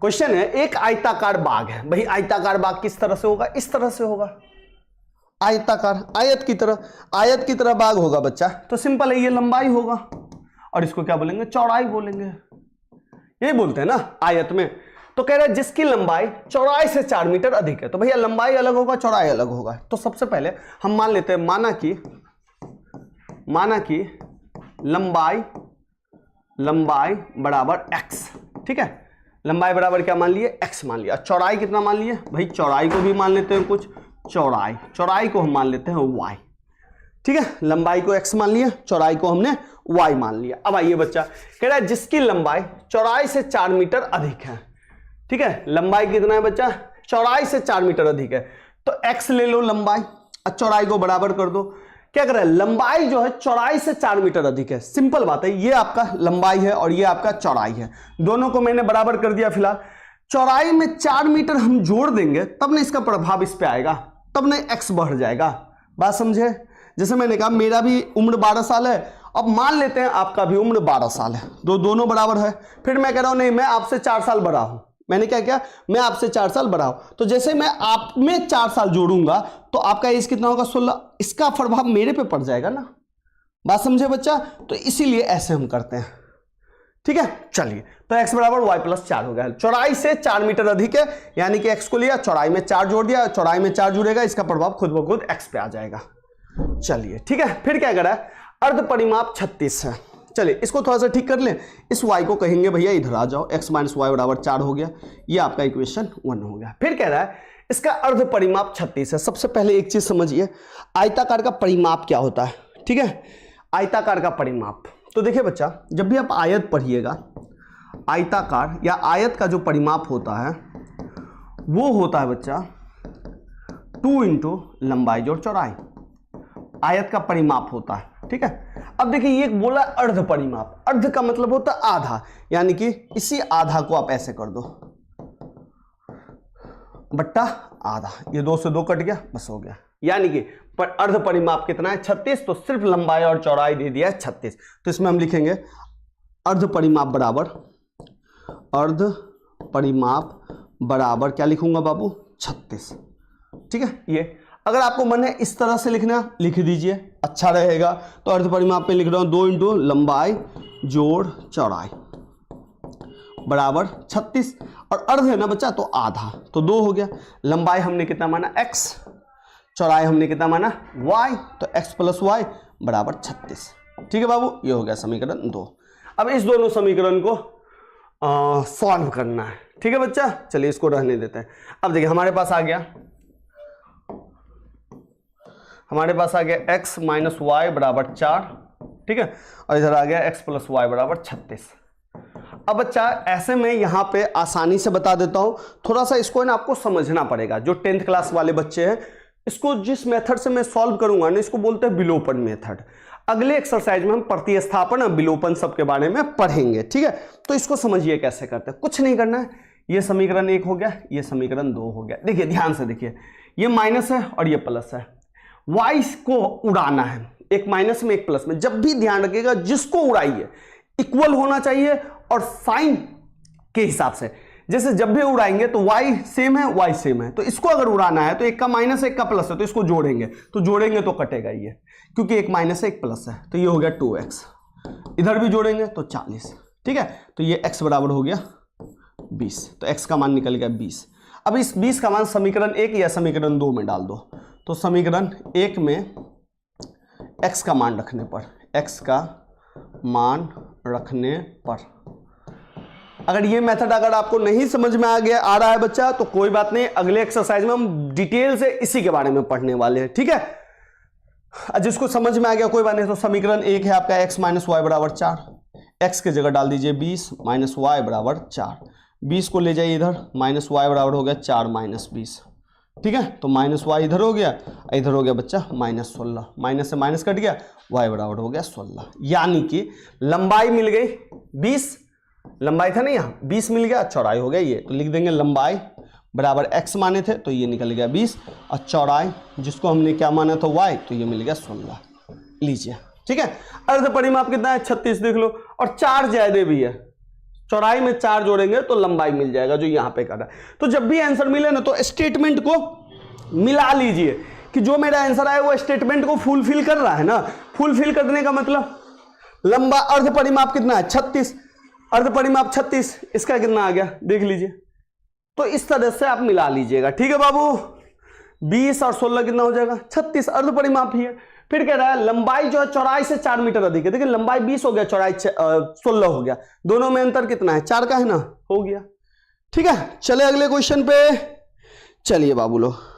Question है एक आयताकार बाग है। भाई आयताकार बाग किस तरह से होगा? इस तरह से होगा, आयताकार, आयत की तरह बाग होगा बच्चा। तो सिंपल है, ये लंबाई होगा और इसको क्या बोलेंगे? चौड़ाई बोलेंगे। यही बोलते हैं ना आयत में। तो कह रहा है जिसकी लंबाई चौड़ाई से 4 मीटर अधिक है। तो भैया लंबाई अलग होगा, चौड़ाई अलग होगा। तो सबसे पहले हम मान लेते हैं, माना कि लंबाई बराबर x, ठीक है। लंबाई बराबर क्या मान लिए? x मान लिया। चौड़ाई कितना मान लिए? भाई चौड़ाई को भी मान लेते हैं कुछ, चौड़ाई को हम मान लेते हैं y, ठीक है। लंबाई को x मान लिया, चौड़ाई को हमने y मान लिया। अब आइए बच्चा, कह रहा है जिसकी लंबाई चौड़ाई से 4 मीटर अधिक है, ठीक है। लंबाई कितना है बच्चा? चौड़ाई से 4 मीटर अधिक है। तो x ले लो लंबाई और चौड़ाई को बराबर कर दो। क्या कर रहा है? लंबाई जो है चौड़ाई से 4 मीटर अधिक है। सिंपल बात है, ये आपका लंबाई है और ये आपका चौड़ाई है। दोनों को मैंने बराबर कर दिया। फिलहाल चौड़ाई में 4 मीटर हम जोड़ देंगे तब ना इसका प्रभाव इस पे आएगा, तब ना x बढ़ जाएगा। बात समझे? जैसे मैंने कहा मेरा भी उम्र 12 साल है, अब मान लेते हैं आपका भी उम्र 12 साल है, दोनों बराबर है। फिर मैं कह रहा हूं नहीं मैं आपसे 4 साल बड़ा हूं। मैंने क्या किया? मैं आपसे 4 साल बड़ा हूं। तो जैसे मैं आप में 4 साल जोड़ूंगा तो आपका एज कितना होगा? 16। इसका प्रभाव मेरे पे पड़ जाएगा ना। बात समझे बच्चा? तो इसीलिए ऐसे हम करते हैं, ठीक है। चलिए, तो x बराबर y प्लस 4 हो गया। चौड़ाई से 4 मीटर अधिक है, यानी कि x को लिया, चौड़ाई में 4 जोड़ दिया, चौड़ाई में 4 जुड़ेगा, इसका प्रभाव खुद ब खुद x पे आ जाएगा। चलिए ठीक है। फिर क्या करा है? अर्ध परिमाप 36 है। चलिए इसको थोड़ा सा ठीक कर लें। इस y को कहेंगे भैया इधर आ जाओ, x माइनस वाई बराबर 4 हो गया। ये आपका इक्वेशन 1 हो गया। फिर कह रहा है इसका अर्ध परिमाप 36 है। सबसे पहले एक चीज समझिए, आयताकार का परिमाप क्या होता है, ठीक है। आयताकार का परिमाप, तो देखिए बच्चा, जब भी आप आयत पढ़िएगा, आयताकार या आयत का जो परिमाप होता है वो होता है बच्चा 2 इंटू लंबाई जोड़ चौड़ाई। आयत का परिमाप होता है, ठीक है। अब देखिए ये बोला अर्ध परिमाप, अर्ध का मतलब होता है आधा, यानी कि इसी आधा को आप ऐसे कर दो बट्टा आधा, ये 2 से 2 कट गया, बस हो गया। यानी कि पर अर्ध परिमाप कितना है? 36। तो सिर्फ लंबाई और चौड़ाई दे दिया है 36। तो इसमें हम लिखेंगे अर्ध परिमाप बराबर क्या लिखूंगा बाबू? 36, ठीक है। ये अगर आपको मन है इस तरह से लिखना, लिख दीजिए, अच्छा रहेगा। तो अर्ध परिमाप में लिख रहा हूं 2 इंटू लंबाई जोड़ चौड़ाई बराबर 36। और अर्ध है ना बच्चा, तो आधा, तो 2 हो गया। लंबाई हमने कितना माना? x, चौड़ाई हमने कितना माना? y। तो x प्लस वाई बराबर 36, ठीक है बाबू। ये हो गया समीकरण 2। अब इस दोनों समीकरण को सॉल्व करना है, ठीक है बच्चा। चलिए इसको रहने देते हैं। अब देखिए हमारे पास आ गया x माइनस वाई बराबर 4, ठीक है। और इधर आ गया x प्लस वाई बराबर 36। अब बच्चा ऐसे में यहां पे आसानी से बता देता हूं, थोड़ा सा इसको ना आपको समझना पड़ेगा। जो 10th क्लास वाले बच्चे हैं, इसको जिस मेथड से मैं सॉल्व करूंगा ना, इसको बोलते हैं विलोपन मेथड। अगले एक्सरसाइज में हम प्रतिस्थापन और विलोपन सबके बारे में पढ़ेंगे, ठीक है। तो इसको समझिए कैसे करते हैं। कुछ नहीं करना है, ये समीकरण 1 हो गया, ये समीकरण 2 हो गया। देखिए ध्यान से देखिए, ये माइनस है और ये प्लस है। y को उड़ाना है, एक माइनस में एक प्लस में। जब भी ध्यान रखिएगा जिसको उड़ाइए इक्वल होना चाहिए और साइन के हिसाब से। जैसे जब भी उड़ाएंगे तो y सेम है, y सेम है। तो इसको अगर उड़ाना है तो एक का माइनस एक का प्लस है, तो इसको जोड़ेंगे तो कटेगा ये, क्योंकि एक माइनस है एक प्लस है। तो ये हो गया 2x, इधर भी जोड़ेंगे तो 40, ठीक है। तो ये x बराबर हो गया 20। तो x का मान निकल गया 20। अब इस 20 का मान समीकरण 1 या समीकरण 2 में डाल दो। तो समीकरण 1 में x का मान रखने पर, अगर ये मेथड अगर आपको नहीं समझ में आ रहा है बच्चा, तो कोई बात नहीं, अगले एक्सरसाइज में हम डिटेल से इसी के बारे में पढ़ने वाले हैं, ठीक है। जिसको समझ में आ गया कोई बात नहीं। तो समीकरण 1 है आपका x माइनस वाई बराबर 4, x की जगह डाल दीजिए 20 माइनस वाई बराबर 4। 20 को ले जाइए इधर, माइनस वाई बराबर हो गया 4 माइनस 20, ठीक है। तो माइनस वाई इधर हो गया, इधर हो गया बच्चा माइनस 16, माइनस से माइनस कट गया, y बराबर हो गया 16। यानी कि लंबाई मिल गई 20, लंबाई था ना यहाँ 20 मिल गया, चौड़ाई हो गया ये। तो लिख देंगे लंबाई बराबर x माने थे तो ये निकल गया 20, और चौड़ाई जिसको हमने क्या माना था y, तो ये मिल गया 16। लीजिए, ठीक है। अर्ध परिमाप कितना है? 36 देख लो, और 4 ज्यादा भी है, चौड़ाई में 4 जोड़ेंगे तो लंबाई मिल जाएगा, जो यहां पे कर रहा है। तो जब भी आंसर मिले ना तो स्टेटमेंट को मिला लीजिए कि जो मेरा आंसर आया वो स्टेटमेंट को फुलफिल कर रहा है ना। फुलफिल करने का मतलब लंबा अर्ध परिमाप कितना है 36, अर्ध परिमाप 36, इसका कितना आ गया देख लीजिए। तो इस तरह से आप मिला लीजिएगा, ठीक है बाबू। 20 और 16 कितना हो जाएगा 36, अर्ध परिमाप ही है। फिर कह रहा है लंबाई जो है चौड़ाई से 4 मीटर अधिक है। देखिए लंबाई 20 हो गया, चौड़ाई 16 हो गया, दोनों में अंतर कितना है 4 का है ना, हो गया। ठीक है, चले अगले क्वेश्चन पे, चलिए बाबू लोग।